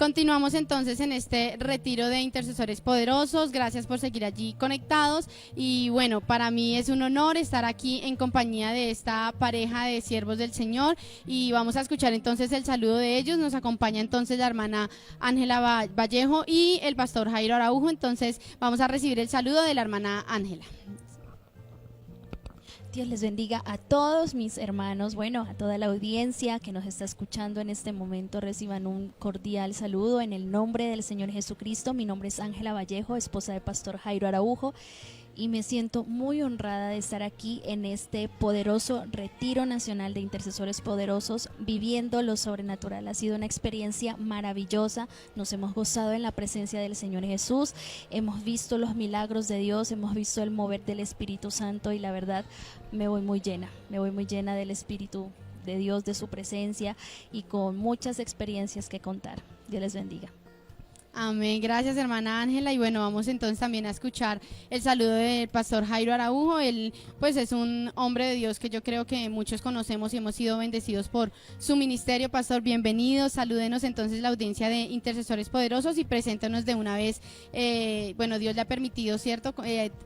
Continuamos entonces en este retiro de intercesores poderosos. Gracias por seguir allí conectados. Y bueno, para mí es un honor estar aquí en compañía de esta pareja de siervos del Señor. Y vamos a escuchar entonces el saludo de ellos. Nos acompaña entonces la hermana Ángela Vallejo y el pastor Jairo Araujo. Entonces vamos a recibir el saludo de la hermana Ángela. Dios les bendiga a todos mis hermanos, bueno, a toda la audiencia que nos está escuchando en este momento. Reciban un cordial saludo en el nombre del Señor Jesucristo. Mi nombre es Ángela Vallejo, esposa del pastor Jairo Araujo, y me siento muy honrada de estar aquí en este poderoso retiro nacional de intercesores poderosos, viviendo lo sobrenatural. Ha sido una experiencia maravillosa, nos hemos gozado en la presencia del Señor Jesús, hemos visto los milagros de Dios, hemos visto el mover del Espíritu Santo, y la verdad me voy muy llena del Espíritu de Dios, de su presencia, y con muchas experiencias que contar. Dios les bendiga. Amén, gracias hermana Ángela. Y bueno, vamos entonces también a escuchar el saludo del pastor Jairo Araujo. Él pues es un hombre de Dios que yo creo que muchos conocemos y hemos sido bendecidos por su ministerio. Pastor, bienvenido, salúdenos entonces la audiencia de Intercesores Poderosos y preséntenos de una vez. Bueno, Dios le ha permitido, ¿cierto?,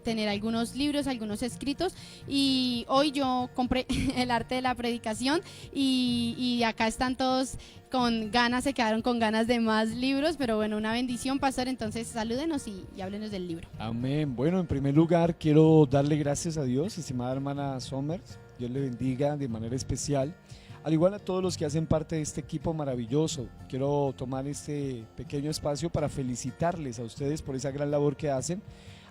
tener algunos libros, algunos escritos, y hoy yo compré el arte de la predicación y acá están todos con ganas, se quedaron con ganas de más libros, pero bueno, una bendición, pastor. Entonces salúdenos y háblenos del libro. Amén. Bueno, en primer lugar quiero darle gracias a Dios, estimada hermana Somers. Dios le bendiga de manera especial, al igual a todos los que hacen parte de este equipo maravilloso. Quiero tomar este pequeño espacio para felicitarles a ustedes por esa gran labor que hacen,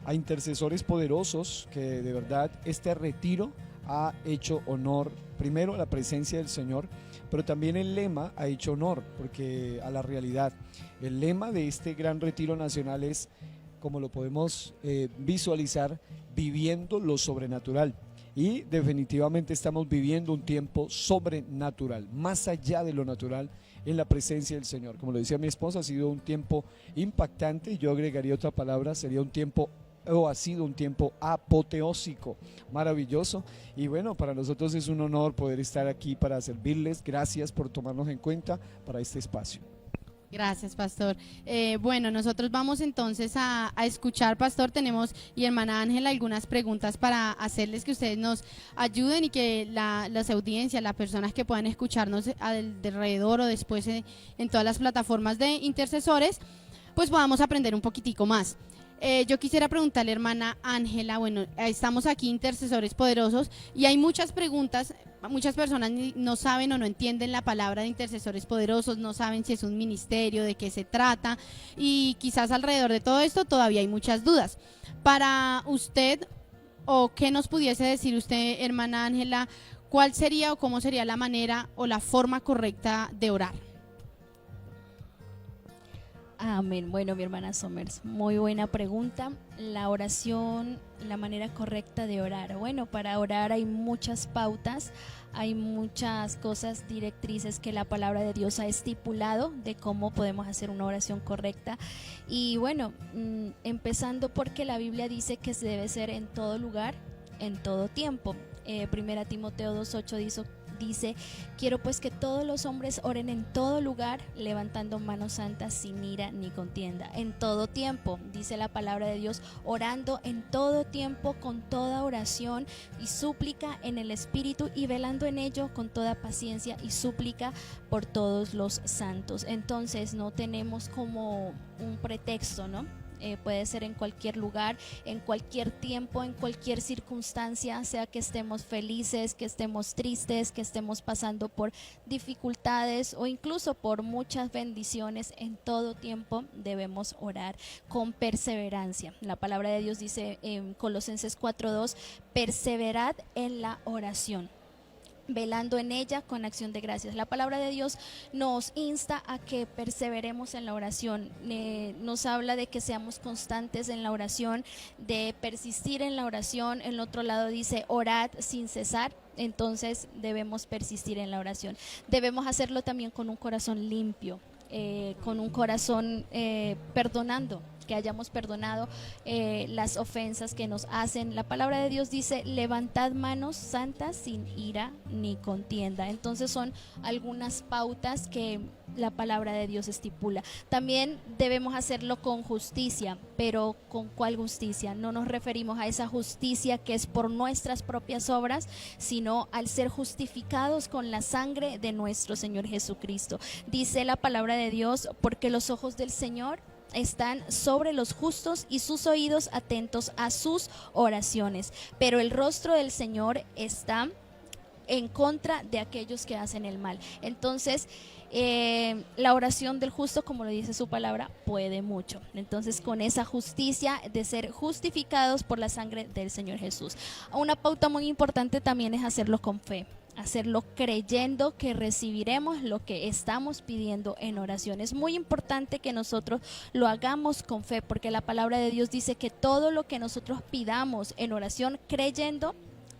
a Intercesores Poderosos, que de verdad este retiro ha hecho honor primero a la presencia del Señor, pero también el lema ha hecho honor porque a la realidad. El lema de este gran retiro nacional es, como lo podemos visualizar, viviendo lo sobrenatural. Y definitivamente estamos viviendo un tiempo sobrenatural, más allá de lo natural, en la presencia del Señor. Como lo decía mi esposa, ha sido un tiempo impactante. Yo agregaría otra palabra, sería un tiempo, o ha sido un tiempo apoteósico, maravilloso. Y bueno, para nosotros es un honor poder estar aquí para servirles. Gracias por tomarnos en cuenta para este espacio. Gracias, pastor. Bueno, nosotros vamos entonces a escuchar, pastor. Tenemos, y hermana Ángela, algunas preguntas para hacerles, que ustedes nos ayuden y que las audiencias, las personas que puedan escucharnos alrededor o después en todas las plataformas de intercesores, pues podamos aprender un poquitico más. Yo quisiera preguntarle, hermana Ángela, bueno, estamos aquí Intercesores Poderosos y hay muchas preguntas. Muchas personas no saben o no entienden la palabra de Intercesores Poderosos, no saben si es un ministerio, de qué se trata, y quizás alrededor de todo esto todavía hay muchas dudas. Para usted, o qué nos pudiese decir usted, hermana Ángela, ¿cuál sería o cómo sería la manera o la forma correcta de orar? Amén. Bueno, mi hermana Somers, muy buena pregunta. La oración, la manera correcta de orar. Bueno, para orar hay muchas pautas, hay muchas cosas, directrices que la palabra de Dios ha estipulado de cómo podemos hacer una oración correcta. Y bueno, empezando porque la Biblia dice que se debe ser en todo lugar, en todo tiempo. Primera Timoteo 2:8 dice, quiero pues que todos los hombres oren en todo lugar, levantando manos santas sin ira ni contienda. En todo tiempo, dice la palabra de Dios, orando en todo tiempo con toda oración y súplica en el Espíritu, y velando en ello con toda paciencia y súplica por todos los santos. Entonces no tenemos como un pretexto, ¿no? Puede ser en cualquier lugar, en cualquier tiempo, en cualquier circunstancia, sea que estemos felices, que estemos tristes, que estemos pasando por dificultades o incluso por muchas bendiciones. En todo tiempo debemos orar con perseverancia. La palabra de Dios dice en Colosenses 4:2, perseverad en la oración, velando en ella con acción de gracias. La palabra de Dios nos insta a que perseveremos en la oración, nos habla de que seamos constantes en la oración, de persistir en la oración. En el otro lado dice orad sin cesar. Entonces debemos persistir en la oración. Debemos hacerlo también con un corazón limpio, con un corazón perdonando. que hayamos perdonado las ofensas que nos hacen. La palabra de Dios dice: levantad manos santas sin ira ni contienda. Entonces son algunas pautas que la palabra de Dios estipula. También debemos hacerlo con justicia, pero ¿con cuál justicia? No nos referimos a esa justicia que es por nuestras propias obras, sino al ser justificados con la sangre de nuestro Señor Jesucristo. Dice la palabra de Dios: porque los ojos del Señor están sobre los justos y sus oídos atentos a sus oraciones, pero el rostro del Señor está en contra de aquellos que hacen el mal. Entonces la oración del justo, como lo dice su palabra, puede mucho. Entonces, con esa justicia de ser justificados por la sangre del Señor Jesús. Una pauta muy importante también es hacerlo con fe, hacerlo creyendo que recibiremos lo que estamos pidiendo en oración. Es muy importante que nosotros lo hagamos con fe, porque la palabra de Dios dice que todo lo que nosotros pidamos en oración creyendo,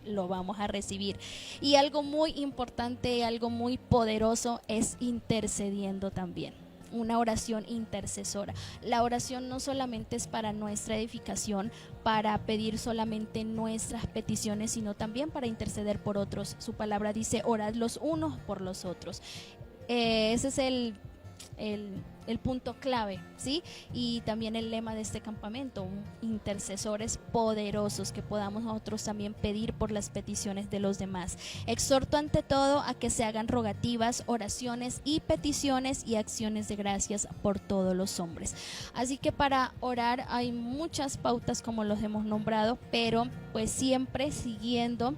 lo vamos a recibir. Y algo muy importante, algo muy poderoso es intercediendo también. Una oración intercesora. La oración no solamente es para nuestra edificación, para pedir solamente nuestras peticiones, sino también para interceder por otros. Su palabra dice: orad los unos por los otros. Ese es el punto clave, ¿sí? Y también el lema de este campamento: intercesores poderosos, que podamos nosotros también pedir por las peticiones de los demás. Exhorto ante todo a que se hagan rogativas, oraciones y peticiones y acciones de gracias por todos los hombres. Así que para orar hay muchas pautas, como los hemos nombrado, pero pues siempre siguiendo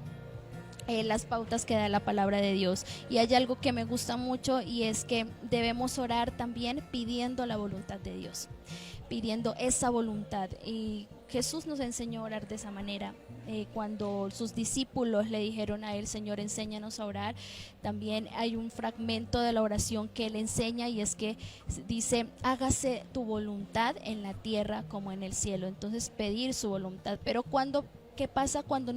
las pautas que da la palabra de Dios. Y hay algo que me gusta mucho, y es que debemos orar también pidiendo la voluntad de Dios, pidiendo esa voluntad. Y Jesús nos enseñó a orar de esa manera. Cuando sus discípulos le dijeron a él: Señor, enséñanos a orar, también hay un fragmento de la oración que él enseña, y es que dice: hágase tu voluntad en la tierra como en el cielo. Entonces, pedir su voluntad. Pero ¿qué pasa cuando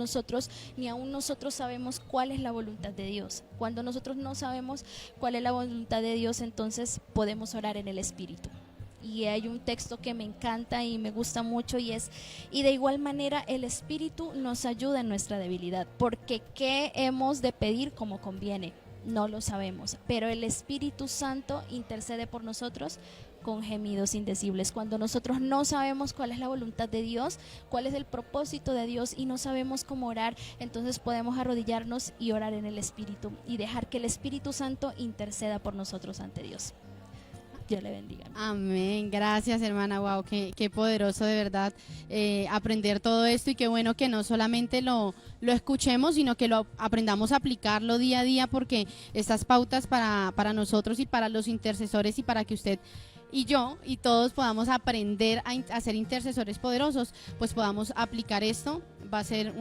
ni aún nosotros sabemos cuál es la voluntad de Dios? Cuando nosotros no sabemos cuál es la voluntad de Dios, entonces podemos orar en el Espíritu. Y hay un texto que me encanta y me gusta mucho, y de igual manera el Espíritu nos ayuda en nuestra debilidad, porque ¿qué hemos de pedir como conviene? No lo sabemos, pero el Espíritu Santo intercede por nosotros con gemidos indecibles. Cuando nosotros no sabemos cuál es la voluntad de Dios, cuál es el propósito de Dios, y no sabemos cómo orar, entonces podemos arrodillarnos y orar en el Espíritu y dejar que el Espíritu Santo interceda por nosotros ante Dios. Dios le bendiga. Amén. Gracias, hermana. Wow, qué poderoso, de verdad, aprender todo esto, y qué bueno que no solamente lo escuchemos, sino que lo aprendamos a aplicarlo día a día, porque estas pautas para nosotros y para los intercesores, y para que usted y yo y todos podamos aprender a ser intercesores poderosos, pues podamos aplicar esto. Va a ser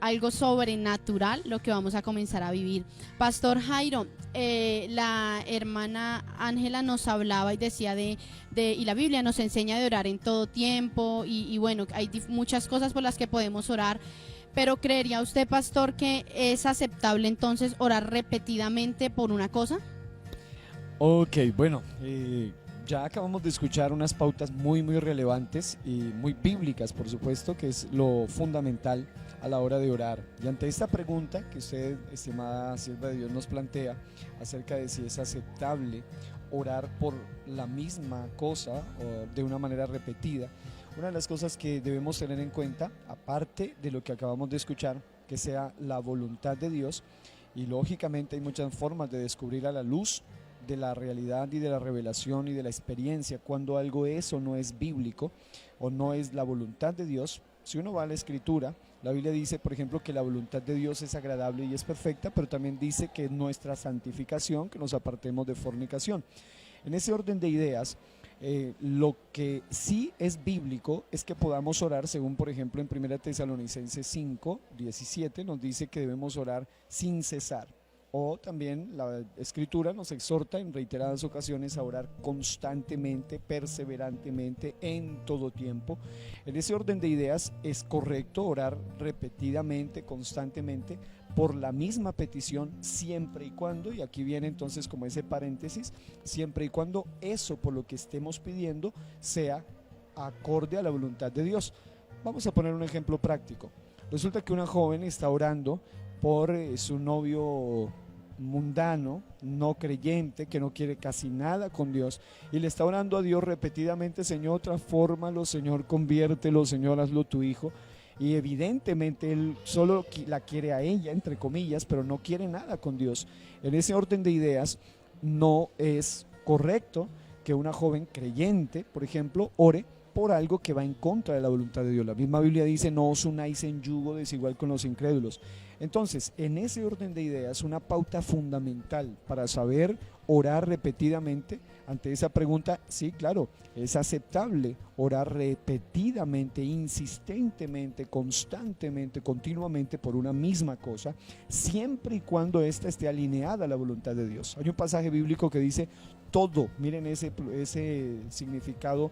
algo sobrenatural lo que vamos a comenzar a vivir. Pastor Jairo, la hermana Ángela nos hablaba y decía y la Biblia nos enseña de orar en todo tiempo, y bueno, hay muchas cosas por las que podemos orar, pero ¿creería usted, pastor, que es aceptable entonces orar repetidamente por una cosa? Ok, bueno, ya acabamos de escuchar unas pautas muy relevantes y muy bíblicas, por supuesto, que es lo fundamental a la hora de orar. Y ante esta pregunta que usted, estimada sierva de Dios, nos plantea acerca de si es aceptable orar por la misma cosa o de una manera repetida, una de las cosas que debemos tener en cuenta, aparte de lo que acabamos de escuchar, que sea la voluntad de Dios, y lógicamente hay muchas formas de descubrir a la luz de la realidad y de la revelación y de la experiencia cuando algo es o no es bíblico o no es la voluntad de Dios. Si uno va a la Escritura, la Biblia dice, por ejemplo, que la voluntad de Dios es agradable y es perfecta, pero también dice que es nuestra santificación, que nos apartemos de fornicación. En ese orden de ideas, lo que sí es bíblico es que podamos orar, según por ejemplo en 1 Tesalonicenses 5:17 nos dice que debemos orar sin cesar. O también la Escritura nos exhorta en reiteradas ocasiones a orar constantemente, perseverantemente, en todo tiempo. En ese orden de ideas es correcto orar repetidamente, constantemente, por la misma petición, siempre y cuando, y aquí viene entonces como ese paréntesis, siempre y cuando eso por lo que estemos pidiendo sea acorde a la voluntad de Dios. Vamos a poner un ejemplo práctico. Resulta que una joven está orando por su novio mundano, no creyente, que no quiere casi nada con Dios, y le está orando a Dios repetidamente: Señor, transfórmalo, Señor, conviértelo, Señor, hazlo tu hijo. Y evidentemente él solo la quiere a ella, entre comillas, pero no quiere nada con Dios. En ese orden de ideas, no es correcto que una joven creyente, por ejemplo, ore por algo que va en contra de la voluntad de Dios. La misma Biblia dice: no os unáis en yugo desigual con los incrédulos. Entonces, en ese orden de ideas, una pauta fundamental para saber orar repetidamente ante esa pregunta: sí, claro, es aceptable orar repetidamente, insistentemente, constantemente, continuamente por una misma cosa, siempre y cuando ésta esté alineada a la voluntad de Dios. Hay un pasaje bíblico que dice todo, miren ese significado,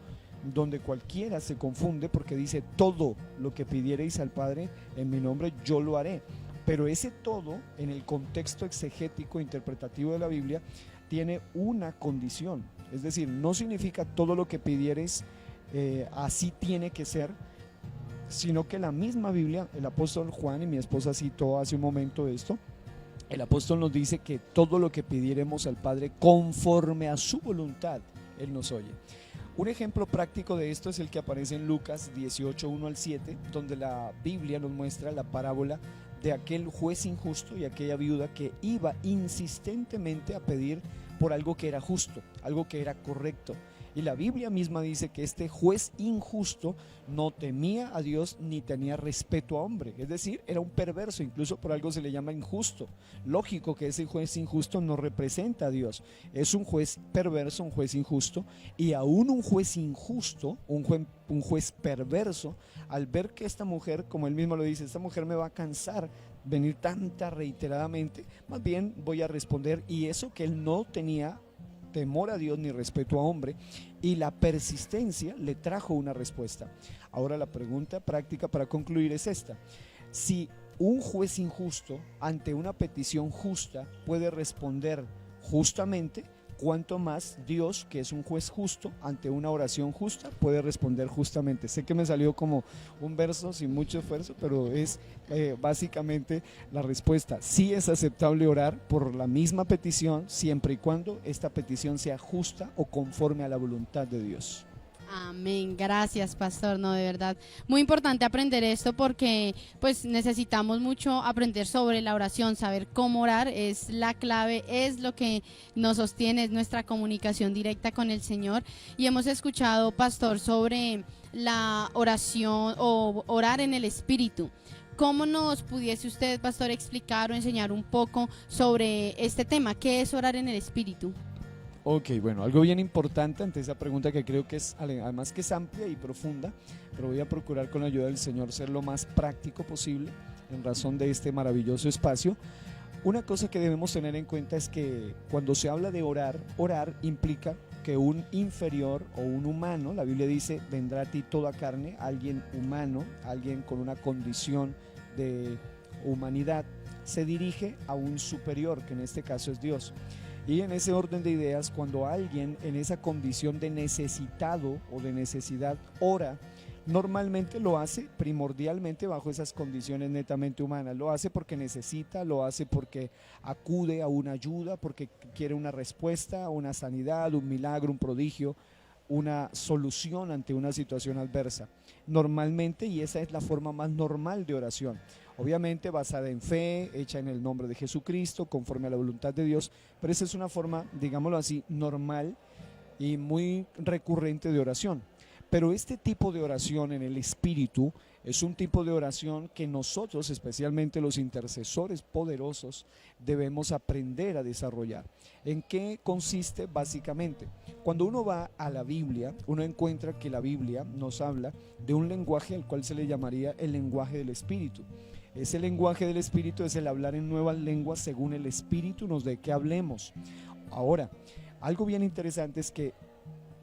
donde cualquiera se confunde, porque dice: todo lo que pidiereis al Padre en mi nombre, yo lo haré. Pero ese todo, en el contexto exegético interpretativo de la Biblia, tiene una condición. Es decir, no significa todo lo que pidiereis así tiene que ser, sino que la misma Biblia, el apóstol Juan, y mi esposa citó hace un momento esto, el apóstol nos dice que todo lo que pidiéremos al Padre conforme a su voluntad, Él nos oye. Un ejemplo práctico de esto es el que aparece en Lucas 18, 1 al 7, donde la Biblia nos muestra la parábola de aquel juez injusto y aquella viuda que iba insistentemente a pedir por algo que era justo, algo que era correcto. Y la Biblia misma dice que este juez injusto no temía a Dios ni tenía respeto a hombre, es decir, era un perverso, incluso por algo se le llama injusto. Lógico que ese juez injusto no representa a Dios, es un juez perverso, un juez injusto, y aún un juez injusto, un juez perverso, al ver que esta mujer, como él mismo lo dice, esta mujer me va a cansar venir tanta reiteradamente, más bien voy a responder, y eso que él no tenía temor a Dios ni respeto a hombre, y la persistencia le trajo una respuesta. Ahora la pregunta práctica para concluir es esta: si un juez injusto ante una petición justa puede responder justamente, cuánto más Dios, que es un juez justo, ante una oración justa puede responder justamente. Sé que me salió como un verso sin mucho esfuerzo, pero es básicamente la respuesta. Sí es aceptable orar por la misma petición, siempre y cuando esta petición sea justa o conforme a la voluntad de Dios. Amén, gracias pastor, no, de verdad, muy importante aprender esto porque pues necesitamos mucho aprender sobre la oración, saber cómo orar es la clave, es lo que nos sostiene, es nuestra comunicación directa con el Señor. Y hemos escuchado, pastor, sobre la oración o orar en el Espíritu. ¿Cómo nos pudiese usted, pastor, explicar o enseñar un poco sobre este tema? ¿Qué es orar en el Espíritu? Ok, bueno, algo bien importante ante esa pregunta, que creo que es, además que es amplia y profunda, pero voy a procurar con la ayuda del Señor ser lo más práctico posible en razón de este maravilloso espacio. Una cosa que debemos tener en cuenta es que cuando se habla de orar, orar implica que un inferior o un humano, la Biblia dice: vendrá a ti toda carne, alguien humano, alguien con una condición de humanidad, se dirige a un superior, que en este caso es Dios. Y en ese orden de ideas, cuando alguien en esa condición de necesitado o de necesidad ora, normalmente lo hace primordialmente bajo esas condiciones netamente humanas. Lo hace porque necesita, lo hace porque acude a una ayuda, porque quiere una respuesta, una sanidad, un milagro, un prodigio, una solución ante una situación adversa. Normalmente, y esa es la forma más normal de oración. Obviamente basada en fe, hecha en el nombre de Jesucristo, conforme a la voluntad de Dios, pero esa es una forma, digámoslo así, normal y muy recurrente de oración. Pero este tipo de oración en el Espíritu es un tipo de oración que nosotros, especialmente los intercesores poderosos, debemos aprender a desarrollar. ¿En qué consiste básicamente? Cuando uno va a la Biblia, uno encuentra que la Biblia nos habla de un lenguaje al cual se le llamaría el lenguaje del Espíritu. Ese lenguaje del Espíritu es el hablar en nuevas lenguas según el Espíritu nos dé que hablemos. Ahora, algo bien interesante es que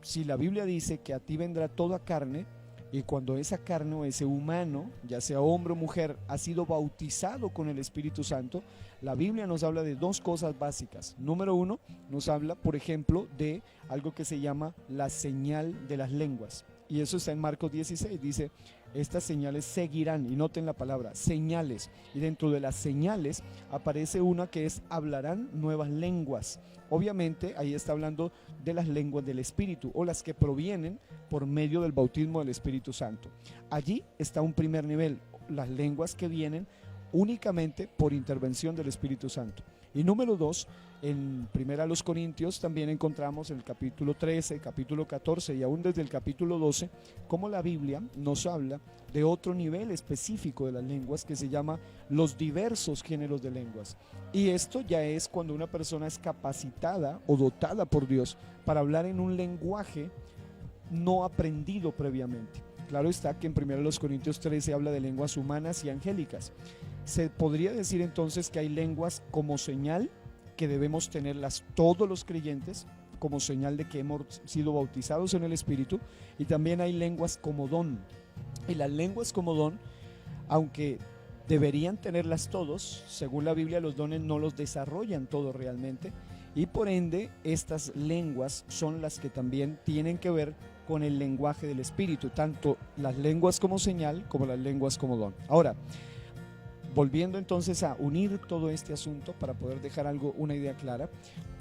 si la Biblia dice que a ti vendrá toda carne, y cuando esa carne o ese humano, ya sea hombre o mujer, ha sido bautizado con el Espíritu Santo, la Biblia nos habla de dos cosas básicas. Número uno, nos habla, por ejemplo, de algo que se llama la señal de las lenguas. y eso está en Marcos 16, dice, estas señales seguirán, y noten la palabra, señales, y dentro de las señales aparece una que es, hablarán nuevas lenguas. Obviamente ahí está hablando de las lenguas del Espíritu, o las que provienen por medio del bautismo del Espíritu Santo. Allí está un primer nivel, las lenguas que vienen únicamente por intervención del Espíritu Santo. Y número 2, en 1 Corintios también encontramos en el capítulo 13, capítulo 14 y aún desde el capítulo 12, cómo la Biblia nos habla de otro nivel específico de las lenguas que se llama los diversos géneros de lenguas. Y esto ya es cuando una persona es capacitada o dotada por Dios para hablar en un lenguaje no aprendido previamente. Claro está que en 1 Corintios 13 habla de lenguas humanas y angélicas. Se podría decir entonces que hay lenguas como señal, que debemos tenerlas todos los creyentes, como señal de que hemos sido bautizados en el Espíritu, y también hay lenguas como don. Y las lenguas como don, aunque deberían tenerlas todos, según la Biblia los dones no los desarrollan todos realmente, y por ende estas lenguas son las que también tienen que ver con el lenguaje del Espíritu, tanto las lenguas como señal como las lenguas como don. Ahora, volviendo entonces a unir todo este asunto para poder dejar una idea clara,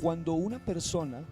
cuando una persona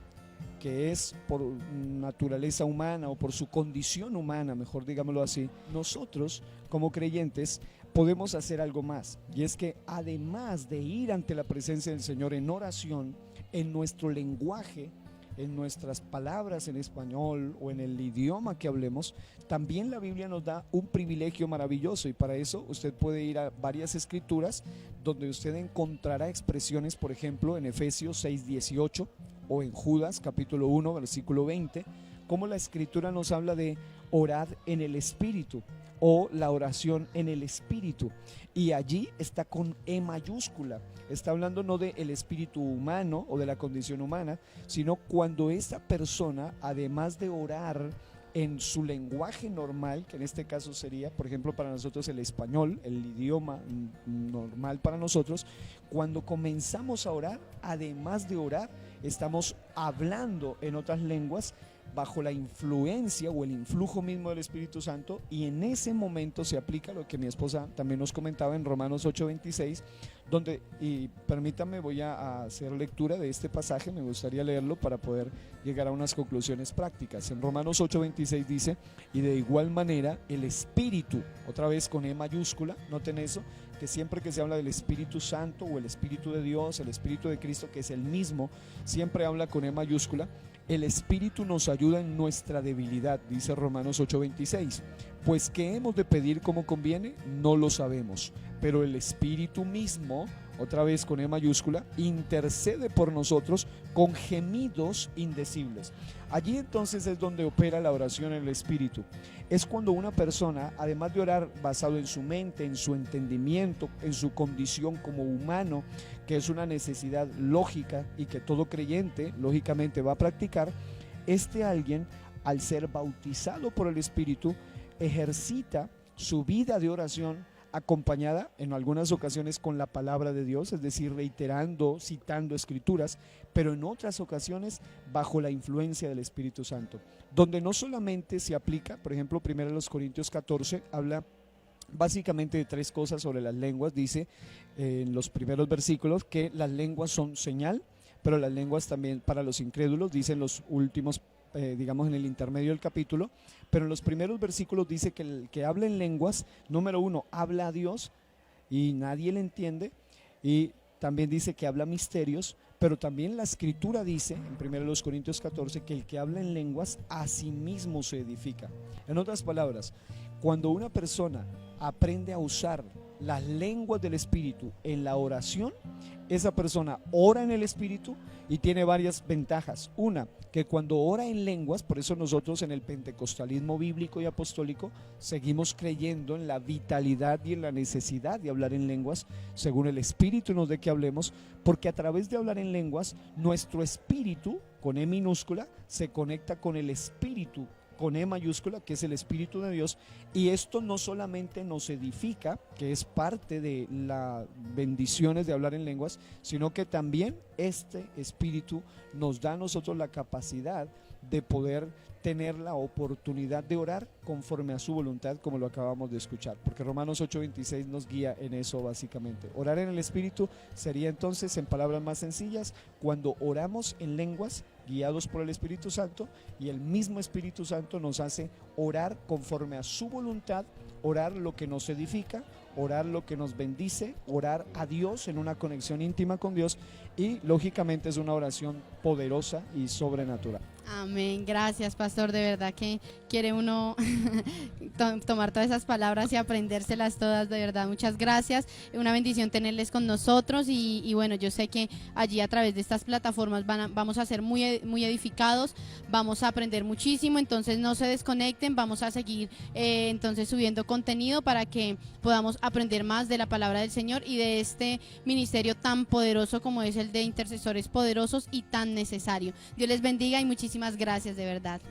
que es por naturaleza humana o por su condición humana, mejor digámoslo así, nosotros como creyentes podemos hacer algo más, y es que además de ir ante la presencia del Señor en oración, en nuestro lenguaje, en nuestras palabras en español o en el idioma que hablemos, también la Biblia nos da un privilegio maravilloso, y para eso usted puede ir a varias escrituras donde usted encontrará expresiones, por ejemplo en Efesios 6:18 o en Judas capítulo 1 versículo 20, como la escritura nos habla de orad en el Espíritu o la oración en el Espíritu, y allí está con E mayúscula, está hablando no del espíritu humano o de la condición humana, sino cuando esa persona, además de orar en su lenguaje normal, que en este caso sería, por ejemplo, para nosotros el español, el idioma normal para nosotros, cuando comenzamos a orar, además de orar, estamos hablando en otras lenguas bajo la influencia o el influjo mismo del Espíritu Santo, y en ese momento se aplica lo que mi esposa también nos comentaba en Romanos 8:26, donde, y permítame, voy a hacer lectura de este pasaje, me gustaría leerlo para poder llegar a unas conclusiones prácticas. En Romanos 8:26 dice, y de igual manera el Espíritu, otra vez con E mayúscula, noten eso, que siempre que se habla del Espíritu Santo o el Espíritu de Dios, el Espíritu de Cristo, que es el mismo, siempre habla con E mayúscula. El Espíritu nos ayuda en nuestra debilidad, dice Romanos 8:26. Pues ¿qué hemos de pedir como conviene? No lo sabemos, pero el Espíritu mismo, otra vez con E mayúscula, intercede por nosotros con gemidos indecibles. Allí entonces es donde opera la oración en el Espíritu. Es cuando una persona, además de orar basado en su mente, en su entendimiento, en su condición como humano, que es una necesidad lógica y que todo creyente lógicamente va a practicar, alguien, al ser bautizado por el Espíritu, ejercita su vida de oración acompañada en algunas ocasiones con la palabra de Dios, es decir, reiterando, citando escrituras, pero en otras ocasiones bajo la influencia del Espíritu Santo, donde no solamente se aplica, por ejemplo, 1 Corintios 14 habla básicamente de tres cosas sobre las lenguas. Dice en los primeros versículos que las lenguas son señal, pero las lenguas también para los incrédulos, dicen los últimos, digamos en el intermedio del capítulo, pero en los primeros versículos dice que el que habla en lenguas, número uno, habla a Dios y nadie le entiende, y también dice que habla misterios, pero también la escritura dice en 1 Corintios 14 que el que habla en lenguas a sí mismo se edifica. En otras palabras, cuando una persona aprende a usar las lenguas del Espíritu en la oración, esa persona ora en el Espíritu y tiene varias ventajas. Una, que cuando ora en lenguas, por eso nosotros en el pentecostalismo bíblico y apostólico seguimos creyendo en la vitalidad y en la necesidad de hablar en lenguas, según el Espíritu nos dé que hablemos, porque a través de hablar en lenguas, nuestro espíritu, con E minúscula, se conecta con el Espíritu, con E mayúscula, que es el Espíritu de Dios, y esto no solamente nos edifica, que es parte de las bendiciones de hablar en lenguas, sino que también este Espíritu nos da a nosotros la capacidad de poder tener la oportunidad de orar conforme a su voluntad, como lo acabamos de escuchar, porque Romanos 8:26 nos guía en eso básicamente. Orar en el Espíritu sería entonces, en palabras más sencillas, cuando oramos en lenguas guiados por el Espíritu Santo, y el mismo Espíritu Santo nos hace orar conforme a su voluntad, orar lo que nos edifica, orar lo que nos bendice, orar a Dios en una conexión íntima con Dios, y lógicamente es una oración poderosa y sobrenatural. Amén, gracias pastor, de verdad que quiere uno tomar todas esas palabras y aprendérselas todas, de verdad, muchas gracias, una bendición tenerles con nosotros y bueno, yo sé que allí a través de estas plataformas vamos a ser muy edificados, vamos a aprender muchísimo, entonces no se desconecten, vamos a seguir entonces subiendo contenido para que podamos aprender más de la palabra del Señor y de este ministerio tan poderoso como es el de intercesores poderosos y tan necesario. Dios les bendiga y muchísimas gracias de verdad.